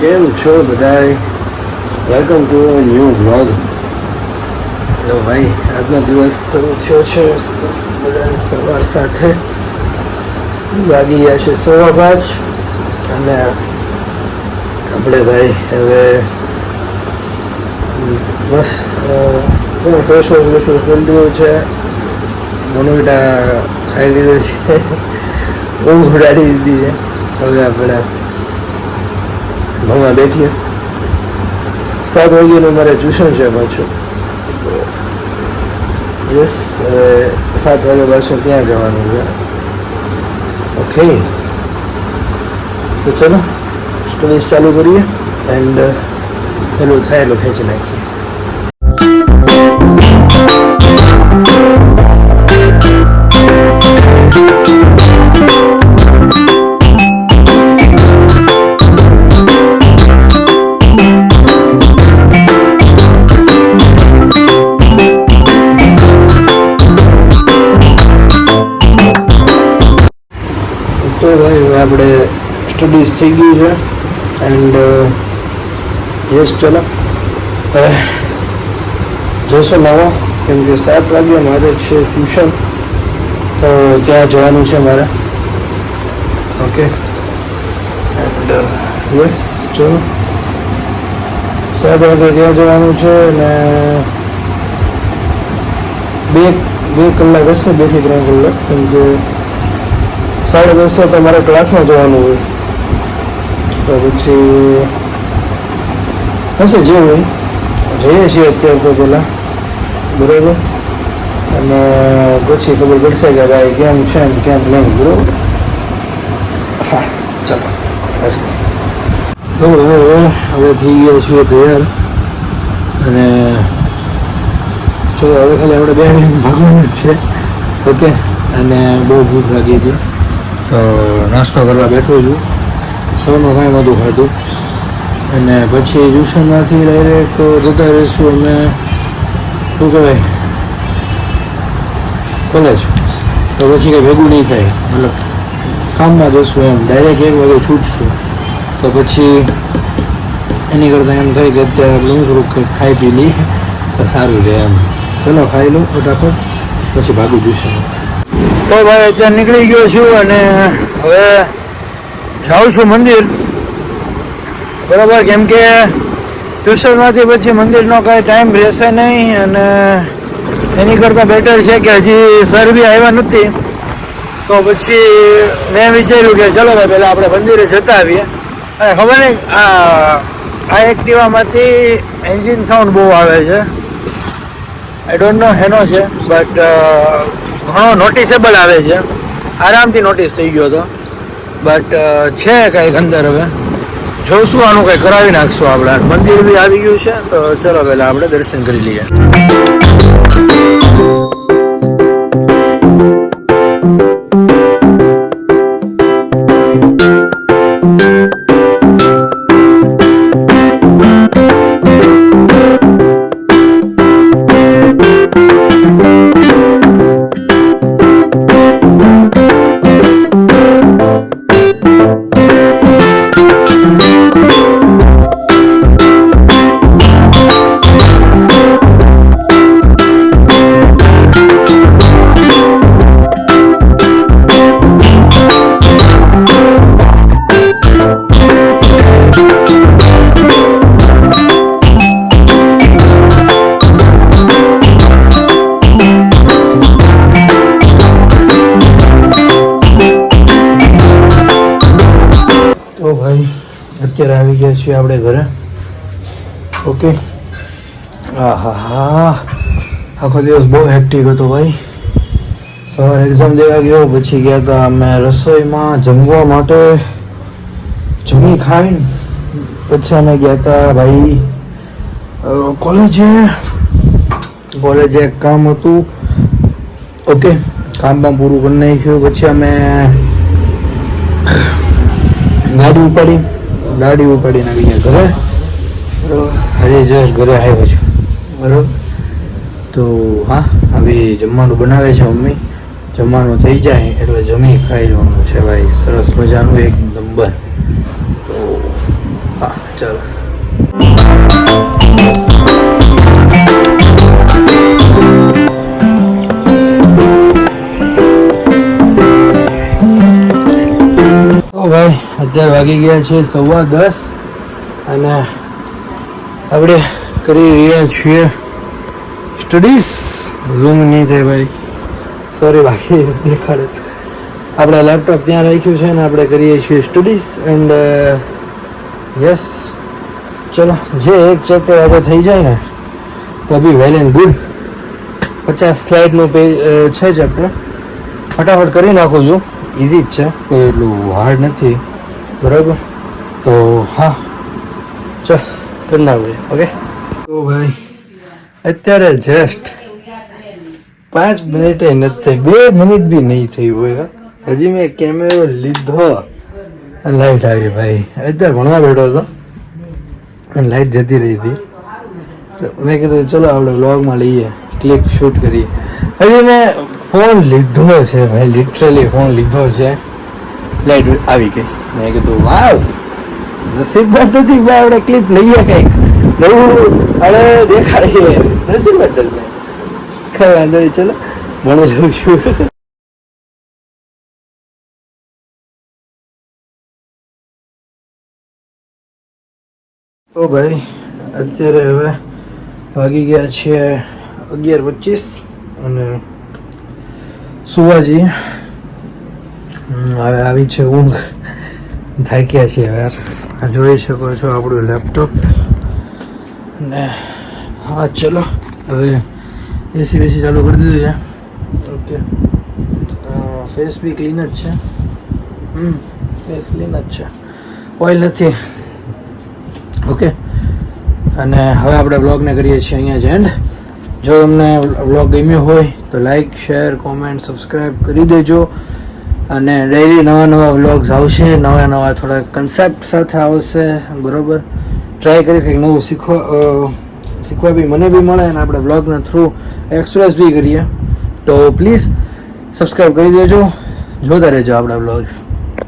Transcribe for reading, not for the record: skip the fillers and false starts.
કેમ છો બધાય? Welcome to new vlog. Hello ભાઈ, આજનો દિવસ શરૂ થયો છે બધાની સવાર સાથે. વાગી ગયા છે 5:15 અને આપણે ભાઈ હવે બસ ફ્રેશ વોશ કરી દીધું છે. મોનોવિટા ખાઈ લીધું છે, ઊંઘ ઉડાડી દીધી છે. હવે આપણે ભણવા બેઠીએ. 7 વાગ્યાનું મારે ટ્યુશન છે પાછું. યસ, 7 વાગ્યા પાછું ત્યાં જવાનું છે. ઓકે, તો ચલો સ્ટડીઝ ચાલુ કરીએ એન્ડ પેલું થાય એટલું ખેંચી નાખીએ. તો ભાઈ હવે આપણે સ્ટડીઝ થઈ ગયું છે એન્ડ યસ, ચલો હવે જશો નવા, કેમ કે 7 વાગ્યા મારે છે ટ્યુશન, તો ત્યાં જવાનું છે મારે. ઓકે, એન્ડ યસ, ચલો 7 વાગે ત્યાં જવાનું છે અને બે કલાક હશે, 2 થી 3 કલાક, કેમ કે 10:30 તો મારે ક્લાસમાં જવાનું હોય. તો પછી હશે જે હોય જઈએ છીએ અત્યારે તો પહેલાં, બરાબર, અને પછી ખબર પડશે કે ભાઈ કેમ છે ને કેમ નહીં, બરાબર. હા, ચાલો હવે થઈ ગયા છીએ તૈયાર અને ચલો હવે ખાલી આપણે 2 મિનિટ ભાગવાનું જ છે. ઓકે, અને બહુ ભૂખ લાગી હતી તો નાસ્તો કરવા બેઠો છું. સૌનું કાંઈ નહોતું ખાધું અને પછી ટ્યુશનમાંથી ડાયરેક્ટ જતા રહીશું અમે, શું કહેવાય, કોલેજ. તો પછી કંઈ ભેગું નહીં થાય, મતલબ કામમાં જશું એમ. ડાયરેક્ટ 1 વાગે છૂટશું, તો પછી એની કરતાં એમ થાય કે અત્યારે આપણે થોડુંક કંઈક ખાઈ પી લઈએ તો સારું રહે એમ. ચલો ખાઈ લઉં ફટાફટ, પછી ભાગું ટ્યુશન. તો ભાઈ અત્યારે નીકળી ગયો છું અને હવે જાઉં છું મંદિર, બરાબર, કેમ કે ટ્યુશનમાંથી પછી મંદિરનો કાંઈ ટાઈમ રહેશે નહીં અને એની કરતાં બેટર છે કે હજી સર બી આવ્યા નથી. તો પછી મેં વિચાર્યું કે ચલો ભાઈ પહેલાં આપણે મંદિરે જતા આવીએ. અને ખબર નહીં, આ એક્ટિવામાંથી એન્જિન સાઉન્ડ બહુ આવે છે. આઈ ડોન્ટ નો હેનો છે, બટ ઘણો નોટિસેબલ આવે છે. આરામથી નોટિસ થઈ ગયો હતો, બટ છે કંઈક અંદર. હવે જોઈશું, આનું કંઈ કરાવી નાખશું આપણે. મંદિર બી આવી ગયું છે, તો ચલો પહેલાં આપણે દર્શન કરી લઈએ. તો ભાઈ અત્યારે આવી ગયા છીએ આપણે ઘરે. ઓકે, હા હા હા, આખો દિવસ બહુ હેક્ટિક હતો ભાઈ. સવારે એક્ઝામ દેવા ગયો, પછી ગયા હતા અમે રસોઈમાં જમવા માટે, જમી ખાઈને પછી અમે ગયા હતા ભાઈ કોલેજે એક કામ હતું. ઓકે, કામમાં પૂરું કરી નાખ્યું. પછી અમે ગાડી ઉપાડીને આવી ગયા ઘરે. હજી જસ્ટ ઘરે આવ્યો છું, બરાબર. તો હા, હવે જમવાનું બનાવે છે મમ્મી. જમવાનું થઈ જાય એટલે જમી ખાઈ લેવાનું છે ભાઈ, સરસ મજાનું એક નંબર. તો હા ચાલો. તો ભાઈ અત્યારે વાગી ગયા છે 10:15 અને આપણે કરી રહ્યા છીએ સ્ટડીઝ. ઝૂમ નહીં થાય ભાઈ, સોરી બાકી દેખાડે. આપણે લેપટોપ ત્યાં રાખ્યું છે ને આપણે કરીએ છીએ સ્ટડીઝ એન્ડ યસ ચલો જે એક ચેપ્ટર આજે થઈ જાય ને તો બી વેલ એન્ડ ગુડ. 50 સ્લાઇડનું પેજ છે ચેપ્ટર, ફટાફટ કરી નાખું છું. ઇઝી જ છે, કોઈ એટલું હાર્ડ નથી, બરાબર. તો હા ચલ કરી નાખું. ઓકે તો ભાઈ અત્યારે જસ્ટ 5 મિનિટે નથી થઈ, 2 મિનિટ બી નહીં થઈ હોય. હજી મેં કેમેરો લીધો અને લાઇટ આવી ભાઈ. અત્યારે ભણવા બેઠો હતો અને લાઇટ જતી રહી હતી. તો મેં કીધું ચલો આપણે વ્લોગમાં લઈએ, ક્લિપ શૂટ કરીએ. હજી મેં ફોન લીધો છે ભાઈ, લિટરલી ફોન લીધો છે, લાઇટ આવી ગઈ. મેં કીધું વાવ નસીબ નથી ભાઈ, આપણે ક્લિપ લઈએ કંઈક નવું અરે દેખાડીએ. નસીબ બદલ ભાઈ, કઈ વાંધો નહીં, ચલો ભણી લઉં છું. તો ભાઈ અત્યારે હવે વાગી ગયા છે 11:25 અને સુવા જઈએ. હવે આવી છે ઊંઘ, થાક્યા છીએ યાર. આ જોઈ શકો છો આપણું લેપટોપ ને. હા ચલો હવે એસી બેસી ચાલુ કરી દીધું છે. ઓકે ફેસ બી ક્લીન જ છે. ફેસ ક્લીન જ છે, ઓઇલ નથી. ઓકે અને હવે આપણે બ્લોગને કરીએ છીએ અહીંયા જ એન્ડ. જો તમને બ્લોગ ગમ્યો હોય તો લાઈક શેર કોમેન્ટ સબસ્ક્રાઈબ કરી દેજો. અને ડેઈલી નવા વ્લોગ્સ આવશે, નવા થોડા કન્સેપ્ટ સાથે આવશે, બરાબર. ટ્રાય કરીશ કંઈક નવું શીખવા બી મને બી મળે અને આપણે વ્લોગના થ્રુ એક્સપ્રેસ બી કરીએ. તો પ્લીઝ સબસ્ક્રાઈબ કરી દેજો, જોતા રહેજો આપણા વ્લોગ્સ.